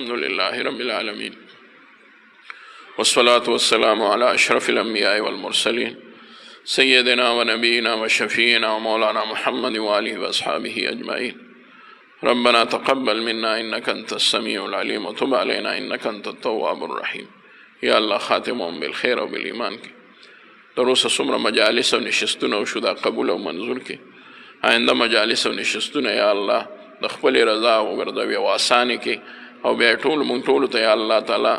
والحمد لله رب العالمين والصلاة والسلام على أشرف الأنبياء والمرسلين سيدنا ونبينا وشفينا ومولانا محمد وآله وأصحابه أجمعين. ربنا تقبل منا إنك أنت السميع العليم وتب علينا إنك أنت التواب الرحيم. یا الله خاتمهم بالخير او بالایمان کې. دروس څومره مجالس او نشستونه وشو دا قبول او منظور کې. آینده مجالس او نشستونه یا الله د خپل رضا وګرځوي او اسانه کې او بیا ټول مونږ ټولو ته یا الله تعالی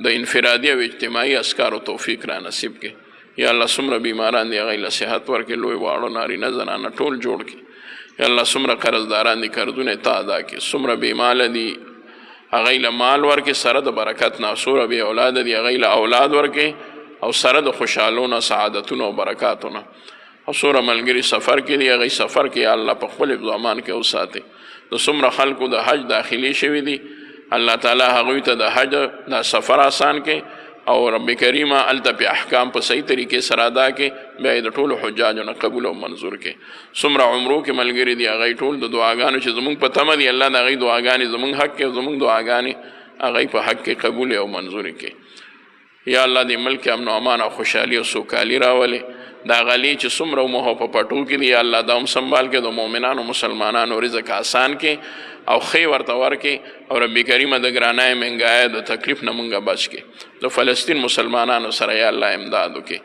د انفرادي او اجتماعي اسکار او توفیق را نصیب کې. یا الله څومره بیماران دي هغه له صحت ورکړي، لوی واړو نارینه زنانه ټول جوړ کړي. یا الله څومره قرضداران دي قرضونه تا ادا کړي، څومره بیمال دي هغه له مال ورکې سره د برکت نه، څومره بې اولاد دي هغه له اولاد ورکې او سره د خوشحالونه سعادتونو او برکاتونه، او څومره ملګري سفر کې دي هغه سفر کې یا الله په خپل ضمان کې وساتي. د څومره خلکو د حج داخلي شوي دي الله تعالی هغوی ته د حج د سفر آسان کې او رب کریمه هلته په احکام په صحیح طریقې سره ادا کې بیا یې د ټولو حجاجو نه قبول او منظور کې. څومره عمرو کې ملګري دي هغوی ټول د دعاګانو چې زمونږ په تمه دي الله د هغوی دعاګانې زمونږ حق کې او زمونږ دعاګانې هغوی په حق کې قبول او منظور کې. یا الله دې ملک امن او امان او خوشحالي او سوکالي راولي. دا غلی چې څومره مو په پټو کې دي یا الله دا هم سنبال کې د مؤمنانو مسلمانانو رزق آسان کې او خی ورته ورکې او رب کریمه د ګرانۍ مهنګای د تکلیف نه مونږه بچ کې. د فلسطین مسلمانانو سره یا الله امداد وکړي.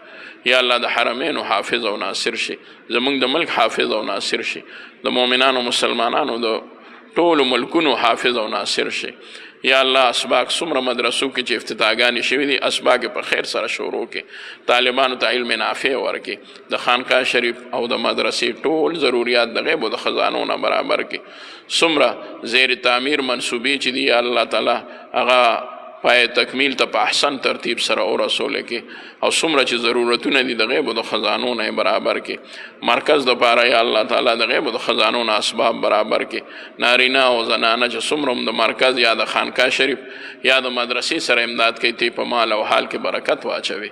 یا الله د حرمینو حافظ او ناصر شي، زمونږ د ملک حافظ او ناصر شي، د مؤمنانو مسلمانانو د ټولو ملکونو حافظ او ناصر شي. یا الله اسباق څومره مدرسو کې چې افتتاحګانې شوي دي اسباق په خیر سره شروع کې، طالبانو ته علم نافع ورکړي، د خانقاه شریف او د مدرسې ټول ضروریات د غیب او د خزانو نه برابر کړي. څومره زیر تعمیر منصوبې چې دي یا الله تعالی هغه پای تکمیل ته په احسن ترتیب سره ورسوله کې، او څومره چې ضرورتونه دي د غیب او د خزانو نه برابر کې. مرکز دپاره یا الله تعالی د غیب او د خزانو نه اسباب برابر کې. نارینه او زنانه چې څومره هم د مرکز یا د خانقاه شریف یا د مدرسې سره امداد کوي تی په مال او حال کې برکت واچوي.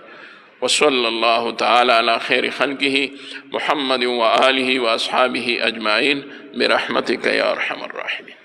وصلی الله تعالی علی خیر خلقه محمد و آله و اصحابه اجمعین برحمتک یا ارحم الراحمین.